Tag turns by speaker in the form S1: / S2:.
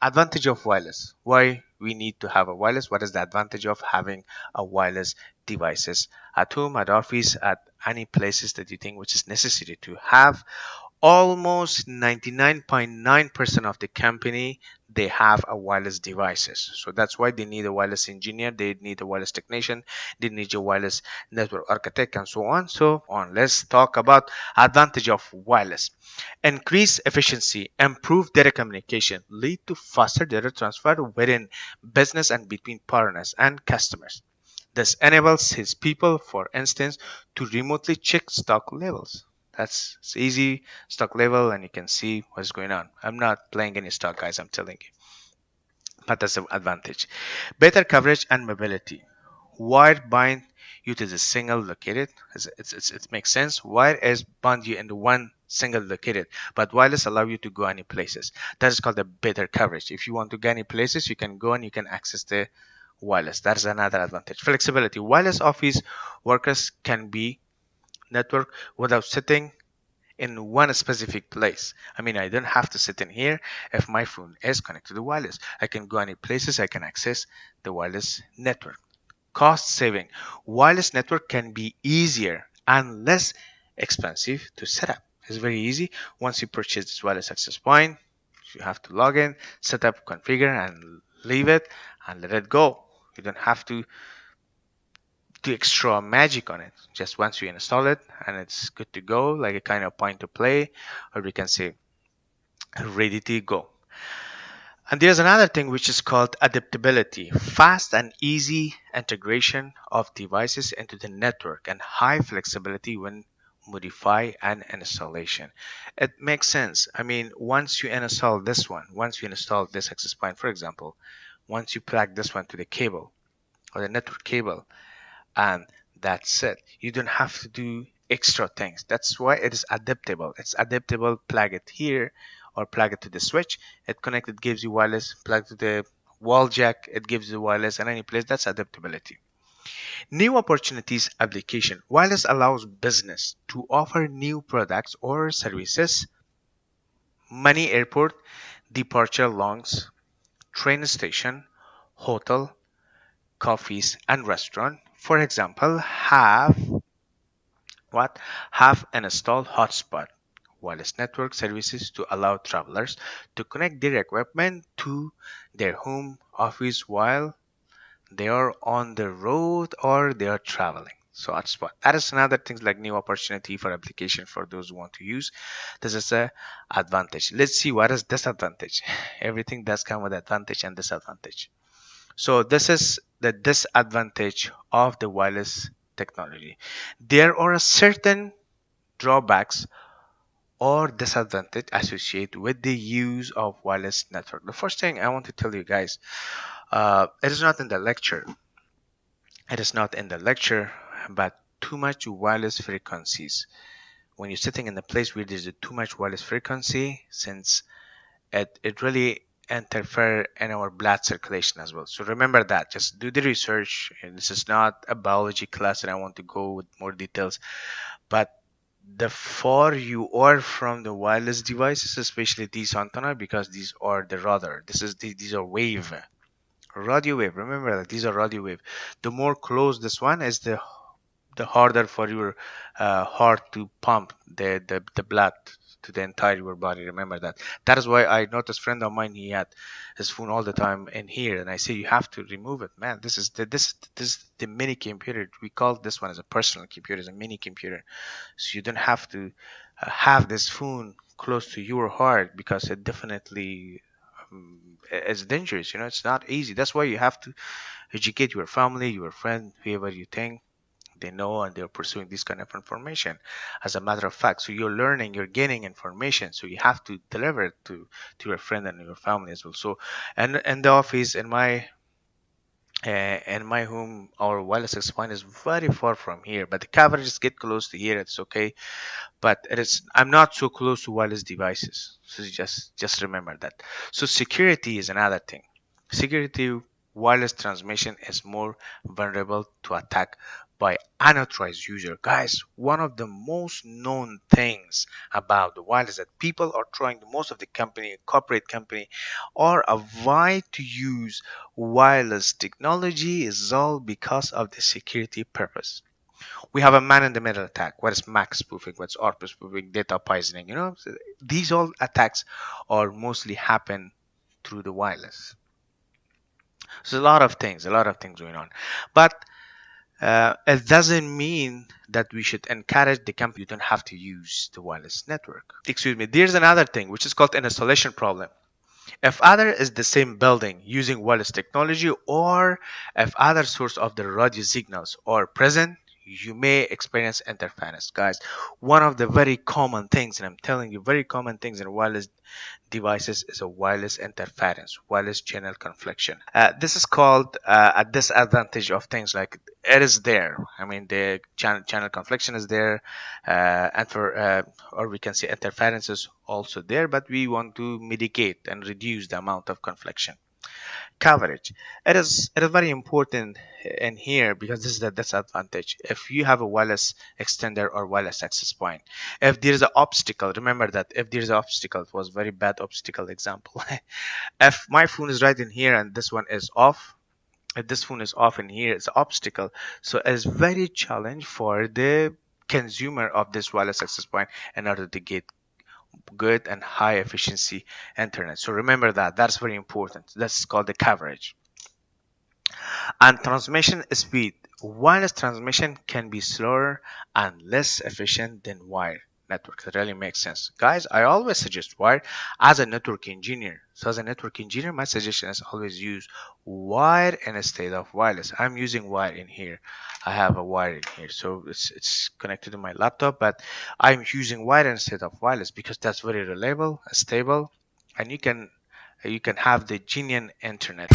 S1: Advantage of wireless. Why we need to have a wireless? What is the advantage of having a wireless devices at home, at office, at any places that you think which is necessary to have? Almost 99.9% of the company, they have a wireless devices, so that's why they need a wireless engineer, they need a wireless technician, they need a wireless network architect, and so on. Let's talk about advantage of wireless. Increase efficiency, improve data communication, lead to faster data transfer within business and between partners and customers. This enables his people, for instance, to remotely check stock levels. That's it's easy stock level, and you can see what's going on. I'm not playing any stock, guys. I'm telling you, but that's an advantage. Better coverage and mobility. Wire bind you to the single located. It makes sense. Wire is bound you into one single located, but wireless allow you to go any places. That is called the better coverage. If you want to go any places, you can go and you can access the wireless. That's another advantage. Flexibility. Wireless office workers can be network without sitting in one specific place. I mean, I don't have to sit in here. If my phone is connected to wireless, I can go any places, I can access the wireless network. Cost saving. Wireless network can be easier and less expensive to set up. It's very easy. Once you purchase this wireless access point, you have to log in, set up, configure, and leave it and let it go. You don't have to do extra magic on it. Just once you install it and it's good to go, like a kind of point to play, or we can say ready to go. And there's another thing which is called adaptability, fast and easy integration of devices into the network, and high flexibility when modify and installation. It makes sense. I mean, once you install this one, once you install this access point, for example, once you plug this one to the cable or the network cable, and that's it. You don't have to do extra things. That's why it is adaptable. It's adaptable. Plug it here or plug it to the switch. It connected gives you wireless. Plug to the wall jack. It gives you wireless in any place. That's adaptability. New opportunities application. Wireless allows business to offer new products or services. Many airport departure lounges, train station, hotel, coffees, and restaurant, for example, have an installed hotspot wireless network services to allow travelers to connect their equipment to their home office while they are on the road or they are traveling. So hotspot. That is another thing like new opportunity for application for those who want to use. This is a advantage. Let's see what is disadvantage. Everything does come with advantage and disadvantage. So this is the disadvantage of the wireless technology. There are certain drawbacks or disadvantage associated with the use of wireless network. The first thing I want to tell you guys, it is not in the lecture. It is not in the lecture, but too much wireless frequencies. When you're sitting in a place where there's too much wireless frequency, since it really interfere in our blood circulation as well. So remember that. Just do the research. And this is not a biology class, and I want to go with more details. But the far you are from the wireless devices, especially these antenna, because these are the radar. These are wave, radio wave. Remember that these are radio wave. The more close this one is, the harder for your heart to pump the blood to the entire your body. Remember that. That is why I noticed friend of mine, he had his phone all the time in here, and I say you have to remove it, man. This is the mini computer. We call this one as a personal computer, as a mini computer. So you don't have to have this phone close to your heart, because it definitely is dangerous. It's not easy. That's why you have to educate your family, your friend, whoever you think they know, and they're pursuing this kind of information as a matter of fact. So you're learning, you're gaining information, so you have to deliver it to your friend and your family as well. So, and in the office, in my home, our wireless access point is very far from here, but the coverage get close to here, it's okay. But I'm not so close to wireless devices, so just remember that. So security is another thing. Security. Wireless transmission is more vulnerable to attack by unauthorized user. Guys, one of the most known things about the wireless that people are trying, most of the company, corporate company, or avoid to use wireless technology is all because of the security purpose. We have a man in the middle attack. What is MAC spoofing? What's ARPA spoofing? Data poisoning? So these all attacks are mostly happen through the wireless. So a lot of things going on. But it doesn't mean that we should encourage the company. You don't have to use the wireless network. Excuse me. There's another thing which is called an installation problem. If other is the same building using wireless technology, or if other source of the radio signals are present, you may experience interference. Guys, one of the very common things, and I'm telling you, very common things in wireless devices is a wireless interference, wireless channel confliction. This is called a disadvantage of things like it is there. I mean, the channel confliction is there, and for or we can say interference is also there, but we want to mitigate and reduce the amount of confliction. Coverage. It is very important in here because this is the disadvantage. If you have a wireless extender or wireless access point, if there is an obstacle, remember that if there is an obstacle, it was very bad obstacle example. If my phone is right in here and this one is off, if this phone is off in here, it's an obstacle. So it's very challenge for the consumer of this wireless access point in order to get good and high efficiency internet. So remember that that's very important. That's called the coverage. And transmission speed. Wireless transmission can be slower and less efficient than wired networks. It really makes sense. Guys, I always suggest wired as a network engineer. So as a network engineer, my suggestion is always use wired instead of wireless. I'm using wired in here. I have a wire in here. So it's connected to my laptop, but I'm using wired instead of wireless because that's very reliable, stable, and you can have the genuine internet.